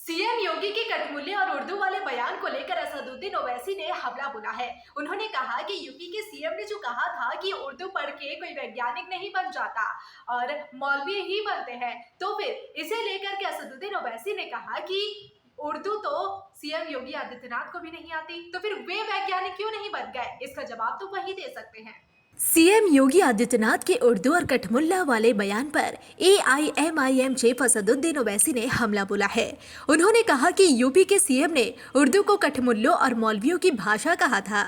CM योगी के कटमुल्ले और उर्दू वाले बयान को लेकर असदुद्दीन ओवैसी ने हमला बोला है। उन्होंने कहा कि यूपी के सीएम ने जो कहा था कि उर्दू पढ़ के कोई वैज्ञानिक नहीं बन जाता और मौलवी ही बनते हैं, तो फिर इसे लेकर के असदुद्दीन ओवैसी ने कहा कि उर्दू तो सीएम योगी आदित्यनाथ को भी नहीं आती, तो फिर वे वैज्ञानिक क्यों नहीं बन गए? इसका जवाब तो वही दे सकते हैं। सीएम योगी आदित्यनाथ के उर्दू और कठमुल्ला वाले बयान पर एआईएमआईएम चीफ असदुद्दीन ओवैसी ने हमला बोला है। उन्होंने कहा कि यूपी के सीएम ने उर्दू को कठमुल्लों और मौलवियों की भाषा कहा था।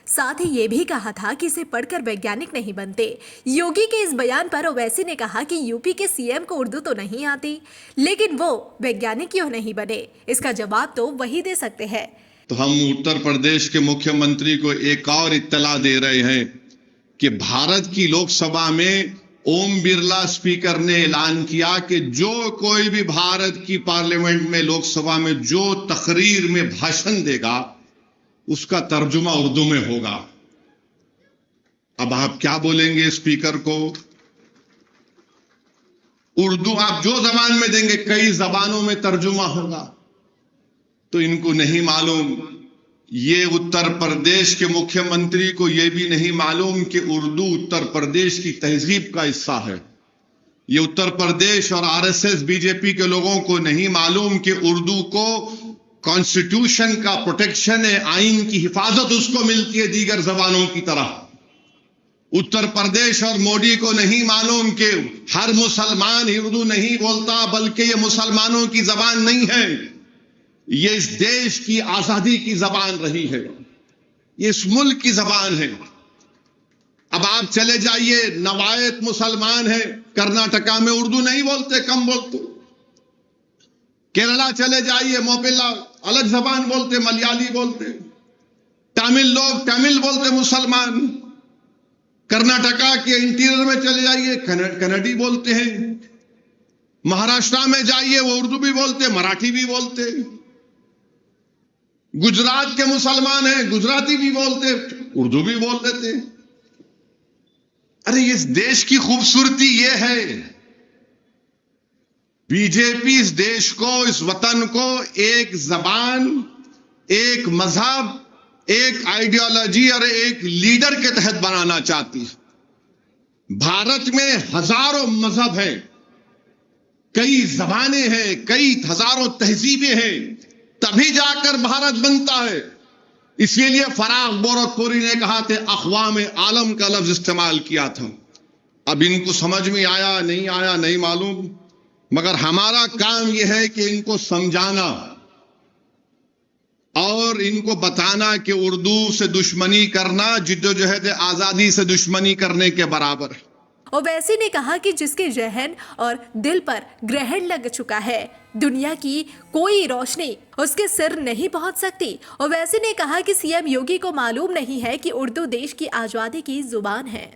साथ ही ये भी कहा था कि इसे पढ़कर वैज्ञानिक नहीं बनते। योगी के इस बयान पर ओवैसी ने कहा कि यूपी के सीएम को उर्दू तो नहीं आती, लेकिन वो वैज्ञानिक क्यों नहीं बने? इसका जवाब तो वही दे सकते हैं। तो हम उत्तर प्रदेश के मुख्यमंत्री को एक और इत्तला दे रहे हैं कि भारत की लोकसभा में ओम बिरला स्पीकर ने ऐलान किया कि जो कोई भी भारत की पार्लियामेंट में लोकसभा में जो तकरीर में भाषण देगा उसका तर्जुमा उर्दू में होगा। अब आप क्या बोलेंगे स्पीकर को? उर्दू आप जो जबान में देंगे कई जबानों में तर्जुमा होगा। तो इनको नहीं मालूम, ये उत्तर प्रदेश के मुख्यमंत्री को यह भी नहीं मालूम कि उर्दू उत्तर प्रदेश की तहजीब का हिस्सा है। ये उत्तर प्रदेश और आरएसएस बीजेपी के लोगों को नहीं मालूम कि उर्दू को कॉन्स्टिट्यूशन का प्रोटेक्शन है, आइन की हिफाजत उसको मिलती है दीगर जबानों की तरह। उत्तर प्रदेश और मोदी को नहीं मालूम कि हर मुसलमान ही उर्दू नहीं बोलता, बल्कि ये मुसलमानों की जबान नहीं है, ये इस देश की आजादी की जबान रही है, ये इस मुल्क की जबान है। अब आप चले जाइए, नवायत मुसलमान है, कर्नाटका में उर्दू नहीं बोलते, कम बोलते। केरला चले जाइए, मोपिला अलग जबान बोलते, मलयाली बोलते। तमिल लोग तमिल बोलते, मुसलमान। कर्नाटका के इंटीरियर में चले जाइए, कन्नड़ी बोलते हैं। महाराष्ट्र में जाइए, वो उर्दू भी बोलते, मराठी भी बोलते। गुजरात के मुसलमान हैं, गुजराती भी बोलते, उर्दू भी बोल देते। अरे इस देश की खूबसूरती ये है, बीजेपी इस देश को, इस वतन को एक जबान, एक मजहब, एक आइडियोलॉजी और एक लीडर के तहत बनाना चाहती है। भारत में हजारों मजहब हैं, कई जबानें हैं, कई हजारों तहजीबें हैं, तभी जाकर भारत बनता है। इसीलिए फराग गोरखपुरी ने कहा थे, अक़वाम आलम का लफ्ज इस्तेमाल किया था। अब इनको समझ में आया नहीं मालूम, मगर हमारा काम यह है कि इनको समझाना और इनको बताना कि उर्दू से दुश्मनी करना जिद्दोजहद आजादी से दुश्मनी करने के बराबर है। ओवैसी ने कहा कि जिसके जहन और दिल पर ग्रहण लग चुका है, दुनिया की कोई रोशनी उसके सिर नहीं पहुंच सकती। ओवैसी ने कहा कि सीएम योगी को मालूम नहीं है कि उर्दू देश की आजादी की जुबान है।